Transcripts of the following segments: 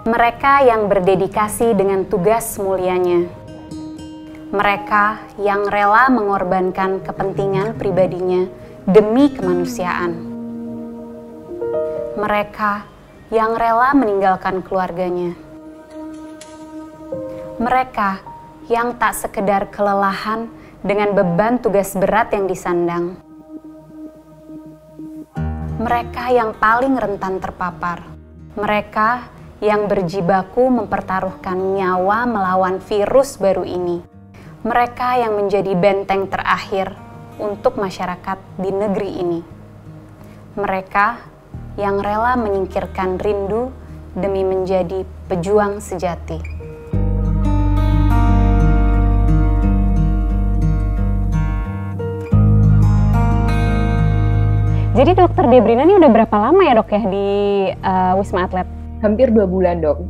Mereka yang berdedikasi dengan tugas mulianya. Mereka yang rela mengorbankan kepentingan pribadinya demi kemanusiaan. Mereka yang rela meninggalkan keluarganya. Mereka yang tak sekedar kelelahan dengan beban tugas berat yang disandang. Mereka yang paling rentan terpapar. Mereka yang berjibaku mempertaruhkan nyawa melawan virus baru ini. Mereka yang menjadi benteng terakhir untuk masyarakat di negeri ini. Mereka yang rela menyingkirkan rindu demi menjadi pejuang sejati. Jadi Dokter Debrina ini udah berapa lama ya dok ya di Wisma Atlet? Hampir 2 bulan dok.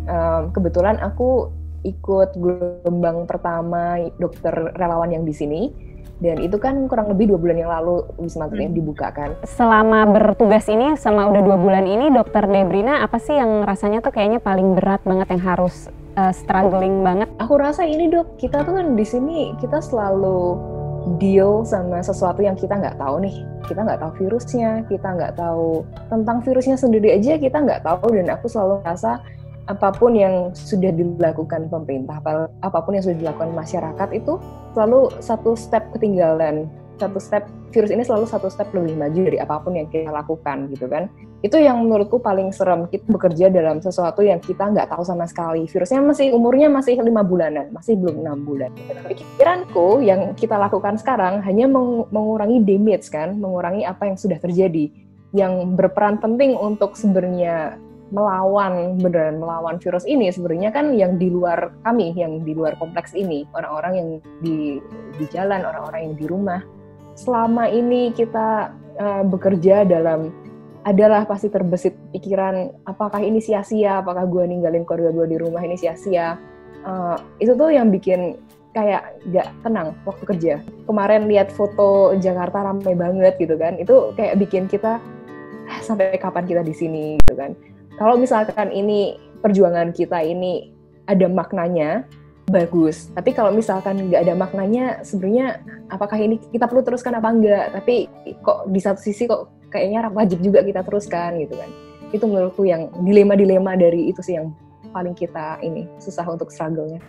Kebetulan aku ikut gelombang pertama dokter relawan yang di sini. Dan itu kan kurang lebih 2 bulan yang lalu Wisma Atlet dibuka kan. Selama bertugas ini, sama udah 2 bulan ini, Dokter Debrina apa sih yang rasanya tuh kayaknya paling berat banget yang harus struggling banget? Aku rasa ini dok, kita tuh kan di sini kita selalu deal sama sesuatu yang kita nggak tahu nih. Kita nggak tahu virusnya, kita nggak tahu tentang virusnya sendiri aja kita nggak tahu. Dan aku selalu rasa apapun yang sudah dilakukan pemerintah, apapun yang sudah dilakukan masyarakat itu selalu satu step ketinggalan, virus ini selalu satu step lebih maju dari apapun yang kita lakukan gitu kan. Itu yang menurutku paling serem, kita bekerja dalam sesuatu yang kita nggak tahu sama sekali. Virusnya umurnya masih 5 bulanan, masih belum 6 bulan. Pikiranku yang kita lakukan sekarang hanya mengurangi damage kan, mengurangi apa yang sudah terjadi. Yang berperan penting untuk sebenarnya beneran melawan virus ini sebenarnya kan yang di luar kami, yang di luar kompleks ini, orang-orang yang di jalan, orang-orang yang di rumah. Selama ini kita bekerja adalah pasti terbesit pikiran, apakah ini sia-sia, apakah gue ninggalin keluarga gue di rumah ini sia-sia. Itu tuh yang bikin kayak gak tenang waktu kerja. Kemarin lihat foto Jakarta ramai banget gitu kan, itu kayak bikin kita sampai kapan kita di sini gitu kan. Kalau misalkan ini perjuangan kita ini ada maknanya, bagus. Tapi kalau misalkan nggak ada maknanya, sebenarnya apakah ini kita perlu teruskan apa enggak? Tapi kok di satu sisi kok kayaknya wajib juga kita teruskan gitu kan. Itu menurutku yang dilema-dilema dari itu sih yang paling kita ini susah untuk struggle-nya.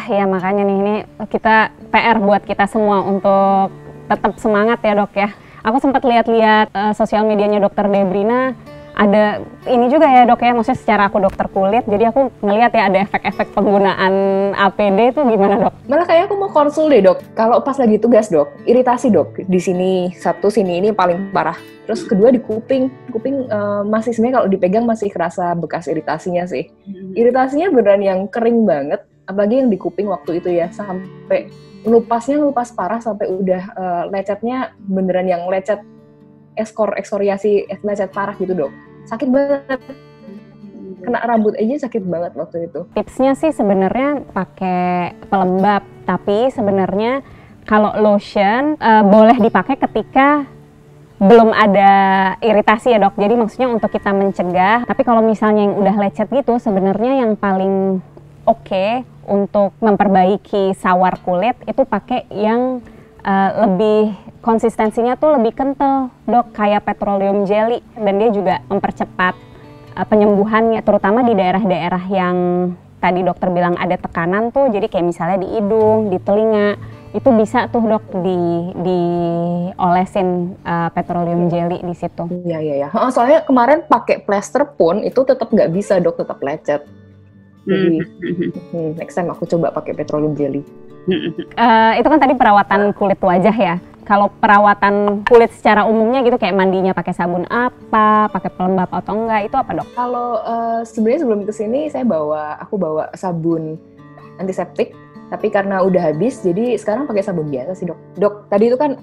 Ya makanya nih ini kita PR buat kita semua untuk tetap semangat ya dok ya. Aku sempat lihat-lihat sosial medianya Dokter Debrina. Ada ini juga ya dok ya, maksudnya secara aku dokter kulit, jadi aku ngelihat ya ada efek-efek penggunaan APD itu gimana dok? Malah kayak aku mau konsul deh dok, kalau pas lagi tugas dok, iritasi dok, di sini sini ini paling parah. Terus kedua di kuping masih sebenarnya kalau dipegang masih kerasa bekas iritasinya sih. Iritasinya beneran yang kering banget, apalagi yang di kuping waktu itu ya, sampai ngelupas parah sampai udah lecetnya beneran yang lecet ekskoriasi lecet parah gitu dok. Sakit banget, kena rambut aja sakit banget waktu itu. Tipsnya sih sebenarnya pakai pelembab, tapi sebenarnya kalau lotion boleh dipakai ketika belum ada iritasi ya dok. Jadi maksudnya untuk kita mencegah. Tapi kalau misalnya yang udah lecet gitu, sebenarnya yang paling oke untuk memperbaiki sawar kulit itu pakai yang lebih konsistensinya tuh lebih kental dok, kayak petroleum jelly, dan dia juga mempercepat penyembuhannya, terutama di daerah-daerah yang tadi dokter bilang ada tekanan tuh, jadi kayak misalnya di hidung, di telinga, itu bisa tuh dok diolesin petroleum jelly di situ. Iya. Soalnya kemarin pakai plester pun itu tetap nggak bisa dok, tetap lecet. Jadi next time aku coba pakai petroleum jelly. Itu kan tadi perawatan kulit wajah ya. Kalau perawatan kulit secara umumnya gitu kayak mandinya pakai sabun apa, pakai pelembab atau enggak, itu apa dok? Kalau sebenarnya sebelum kesini aku bawa sabun antiseptik, tapi karena udah habis jadi sekarang pakai sabun biasa sih dok. Dok, tadi itu kan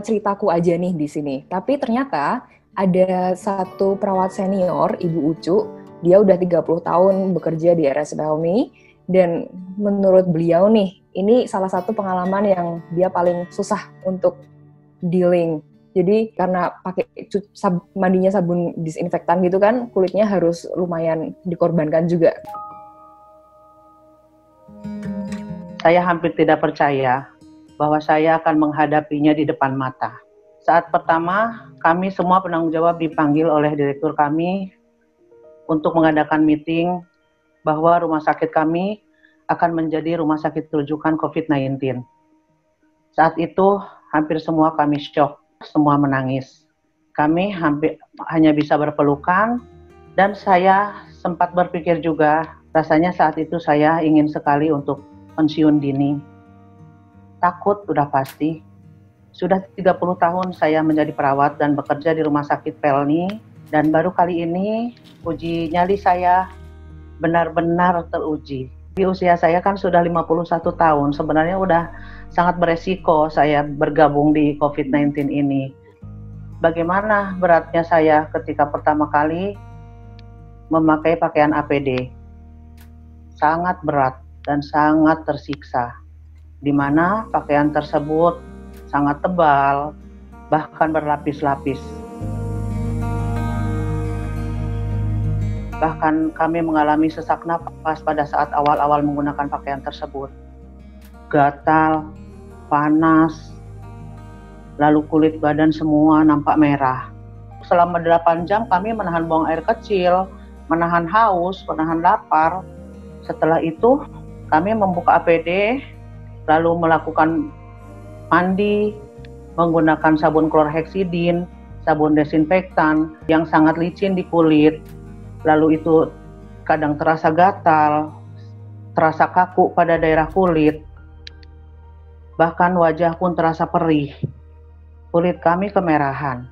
ceritaku aja nih di sini, tapi ternyata ada satu perawat senior, Ibu Ucu, dia udah 30 tahun bekerja di RSUD Helmi, dan menurut beliau nih, ini salah satu pengalaman yang dia paling susah untuk dealing. Jadi karena pakai mandinya sabun disinfektan gitu kan, kulitnya harus lumayan dikorbankan juga. Saya hampir tidak percaya bahwa saya akan menghadapinya di depan mata. Saat pertama, kami semua penanggung jawab dipanggil oleh direktur kami untuk mengadakan meeting bahwa rumah sakit kami akan menjadi rumah sakit rujukan COVID-19. Saat itu, hampir semua kami syok, semua menangis. Kami hanya bisa berpelukan, dan saya sempat berpikir juga, rasanya saat itu saya ingin sekali untuk pensiun dini. Takut udah pasti. Sudah 30 tahun saya menjadi perawat dan bekerja di Rumah Sakit Pelni, dan baru kali ini uji nyali saya benar-benar teruji. Di usia saya kan sudah 51 tahun, sebenarnya udah sangat beresiko saya bergabung di COVID-19 ini. Bagaimana beratnya saya ketika pertama kali memakai pakaian APD. Sangat berat dan sangat tersiksa, di mana pakaian tersebut sangat tebal, bahkan berlapis-lapis. Bahkan kami mengalami sesak napas pada saat awal-awal menggunakan pakaian tersebut. Gatal, panas, lalu kulit badan semua nampak merah. Selama 8 jam kami menahan buang air kecil, menahan haus, menahan lapar. Setelah itu kami membuka APD, lalu melakukan mandi, menggunakan sabun klorheksidin, sabun desinfektan yang sangat licin di kulit. Lalu itu kadang terasa gatal, terasa kaku pada daerah kulit. Bahkan wajah pun terasa perih. Kulit kami kemerahan.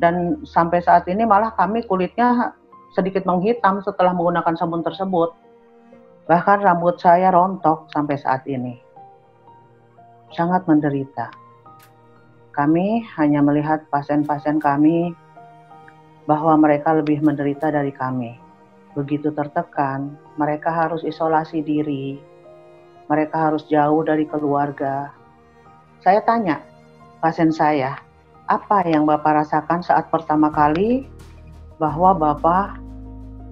Dan sampai saat ini malah kami kulitnya sedikit menghitam setelah menggunakan sabun tersebut. Bahkan rambut saya rontok sampai saat ini. Sangat menderita. Kami hanya melihat pasien-pasien kami bahwa mereka lebih menderita dari kami. Begitu tertekan, mereka harus isolasi diri. Mereka harus jauh dari keluarga. Saya tanya pasien saya, apa yang Bapak rasakan saat pertama kali bahwa Bapak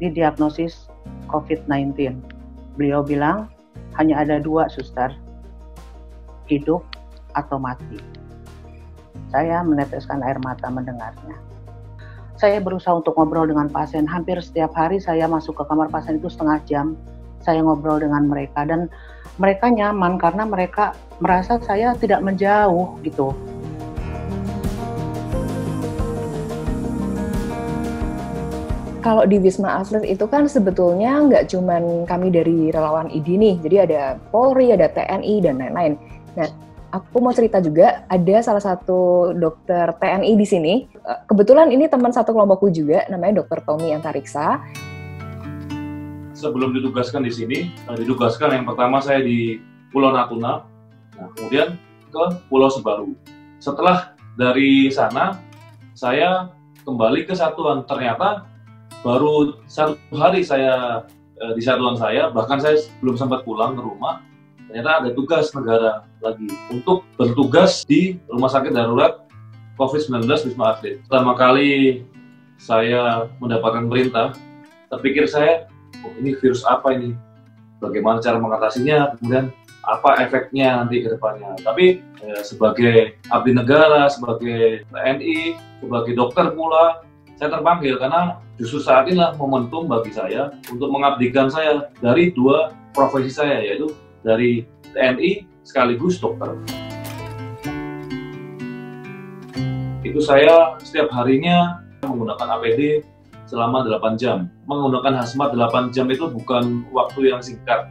didiagnosis COVID-19? Beliau bilang, hanya ada 2, suster, hidup atau mati. Saya meneteskan air mata mendengarnya. Saya berusaha untuk ngobrol dengan pasien. Hampir setiap hari saya masuk ke kamar pasien itu setengah jam. Saya ngobrol dengan mereka dan mereka nyaman karena mereka merasa saya tidak menjauh gitu. Kalau di Wisma Atlet itu kan sebetulnya nggak cuman kami dari relawan ID nih, jadi ada Polri, ada TNI, dan lain-lain. Nah, aku mau cerita juga, ada salah satu dokter TNI di sini. Kebetulan ini teman satu kelompokku juga, namanya Dr. Tommy Antariksa. Sebelum ditugaskan di sini, ditugaskan yang pertama saya di Pulau Natuna, nah, kemudian ke Pulau Sebaru. Setelah dari sana, saya kembali ke satuan. Ternyata baru 1 hari saya di satuan saya, bahkan saya belum sempat pulang ke rumah, ternyata ada tugas negara lagi untuk bertugas di Rumah Sakit Darurat COVID-19 Wisma Atlet. Pertama kali saya mendapatkan perintah, terpikir saya, oh, ini virus apa ini? Bagaimana cara mengatasinya? Kemudian apa efeknya nanti ke depannya? Tapi sebagai abdi negara, sebagai TNI, sebagai dokter pula, saya terpanggil karena justru saat inilah momentum bagi saya untuk mengabdikan saya dari 2 profesi saya, yaitu dari TNI sekaligus dokter. Itu saya setiap harinya menggunakan APD selama 8 jam. Menggunakan hazmat 8 jam itu bukan waktu yang singkat.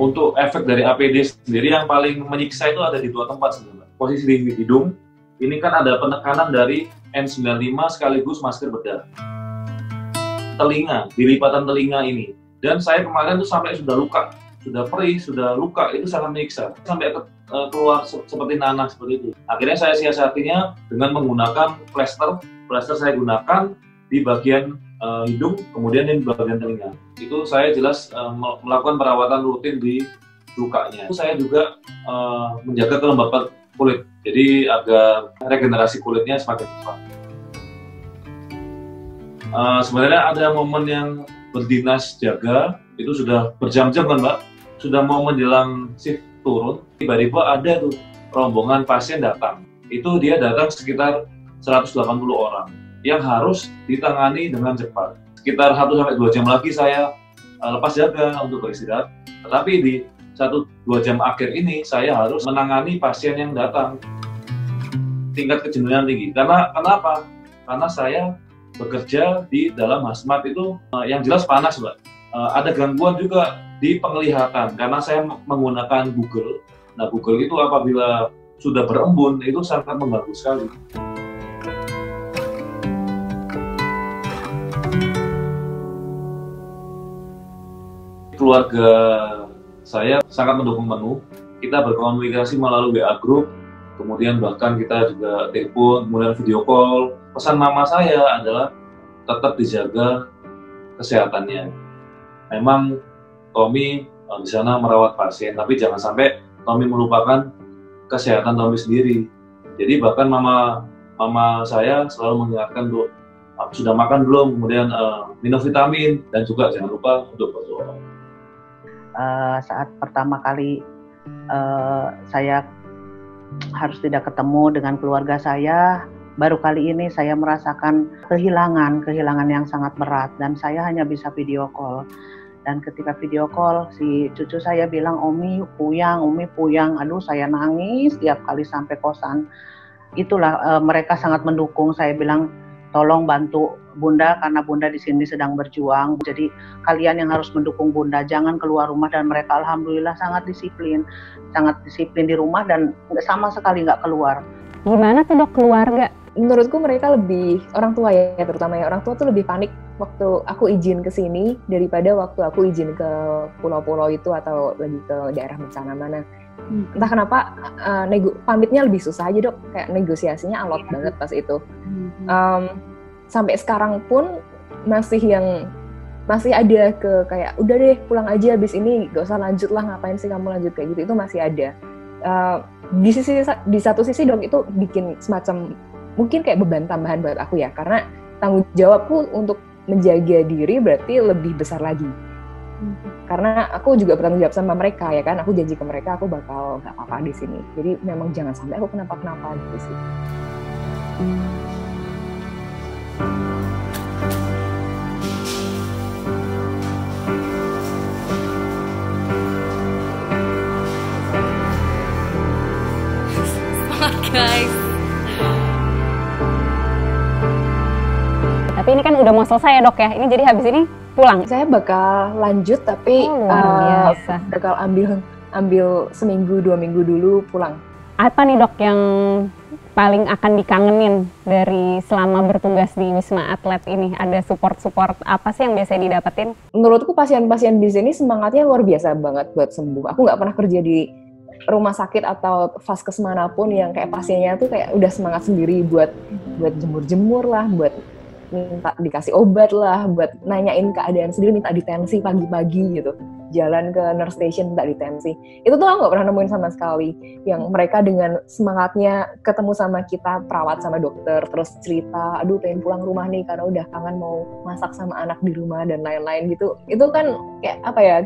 Untuk efek dari APD sendiri yang paling menyiksa itu ada di 2 tempat sebenarnya. Posisi di hidung, ini kan ada penekanan dari N95 sekaligus masker bedah. Telinga, di lipatan telinga ini. Dan saya kemarin tuh sampai sudah luka, sudah perih, sudah luka, itu sangat menyiksa. Sampai keluar seperti nanah seperti itu. Akhirnya saya siasatinya dengan menggunakan plester. Plester saya gunakan di bagian hidung, kemudian di bagian telinga. Itu saya jelas melakukan perawatan rutin di lukanya. Saya juga menjaga kelembapan kulit, jadi agar regenerasi kulitnya semakin cepat. Sebenarnya ada momen yang berdinas jaga, itu sudah berjam-jam kan Mbak, sudah mau menjelang shift turun, tiba-tiba ada tuh rombongan pasien datang. Itu dia datang sekitar 180 orang yang harus ditangani dengan cepat. Sekitar 1-2 jam lagi saya lepas jaga untuk beristirahat. Tetapi di 1-2 jam akhir ini saya harus menangani pasien yang datang. Tingkat kejenuhan tinggi. Kenapa? Karena saya bekerja di dalam hazmat itu yang jelas panas, Mbak. Ada gangguan juga di penglihatan karena saya menggunakan Google. Nah, Google itu apabila sudah berembun itu sangat mengganggu sekali. Keluarga saya sangat mendukung penuh. Kita berkomunikasi melalui WA group, kemudian bahkan kita juga telepon, kemudian video call. Pesan mama saya adalah tetap dijaga kesehatannya. Memang Tommy di sana merawat pasien, tapi jangan sampai Tommy melupakan kesehatan Tommy sendiri. Jadi bahkan mama saya selalu mengingatkan untuk sudah makan belum, kemudian minum vitamin, dan juga jangan lupa untuk berdoa. Saat pertama kali saya harus tidak ketemu dengan keluarga saya, baru kali ini saya merasakan kehilangan yang sangat berat, dan saya hanya bisa video call. Dan ketika video call, si cucu saya bilang, Umi puyang, aduh saya nangis tiap kali sampai kosan. Itulah mereka sangat mendukung. Saya bilang, tolong bantu Bunda karena Bunda di sini sedang berjuang. Jadi kalian yang harus mendukung Bunda, jangan keluar rumah. Dan mereka alhamdulillah sangat disiplin di rumah dan sama sekali nggak keluar. Gimana tuh Dok keluarga? Menurutku mereka lebih, orang tua ya terutama ya, orang tua tuh lebih panik waktu aku izin ke sini daripada waktu aku izin ke pulau-pulau itu atau lagi ke daerah bencana mana. Entah kenapa pamitnya lebih susah aja Dok, kayak negosiasinya alot banget pas itu. Sampai sekarang pun masih ada ke kayak udah deh pulang aja abis ini, gak usah lanjut lah, ngapain sih kamu lanjut kayak gitu, itu masih ada. Di satu sisi Dok itu bikin semacam mungkin kayak beban tambahan buat aku ya, karena tanggung jawabku untuk menjaga diri berarti lebih besar lagi. Karena aku juga bertanggung jawab sama mereka ya kan, aku janji ke mereka aku bakal nggak apa-apa di sini. Jadi memang jangan sampai aku kenapa-kenapa gitu sih. Semangat guys. Tapi ini kan udah mau selesai ya Dok ya, ini jadi habis ini pulang? Saya bakal lanjut tapi luar biasa. Bakal ambil seminggu 2 minggu dulu pulang. Apa nih Dok yang paling akan dikangenin dari selama bertugas di Wisma Atlet ini? Ada support apa sih yang biasanya didapetin? Menurutku pasien-pasien di sini semangatnya luar biasa banget buat sembuh. Aku nggak pernah kerja di rumah sakit atau vaskes manapun yang kayak pasiennya tuh kayak udah semangat sendiri buat jemur-jemur lah, buat minta dikasih obat lah, buat nanyain keadaan sendiri, minta ditensi pagi-pagi gitu, jalan ke nurse station minta ditensi. Itu tuh aku nggak pernah nemuin sama sekali. Yang mereka dengan semangatnya ketemu sama kita perawat sama dokter, terus cerita, aduh pengen pulang rumah nih karena udah kangen mau masak sama anak di rumah dan lain-lain gitu. Itu kan kayak apa ya,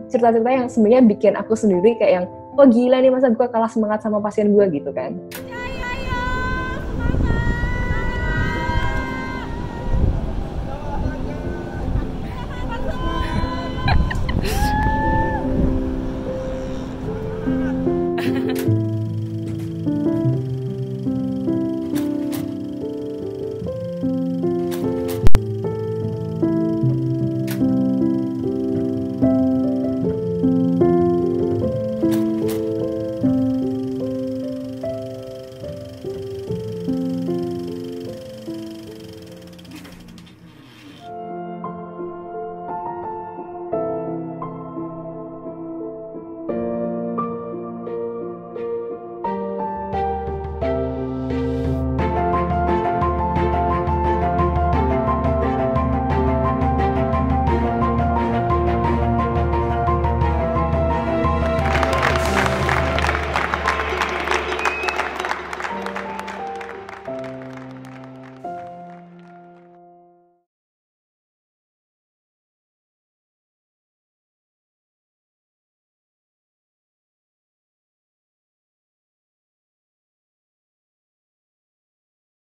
cerita-cerita yang sebenarnya bikin aku sendiri kayak yang, oh gila nih masa gue kalah semangat sama pasien gue gitu kan.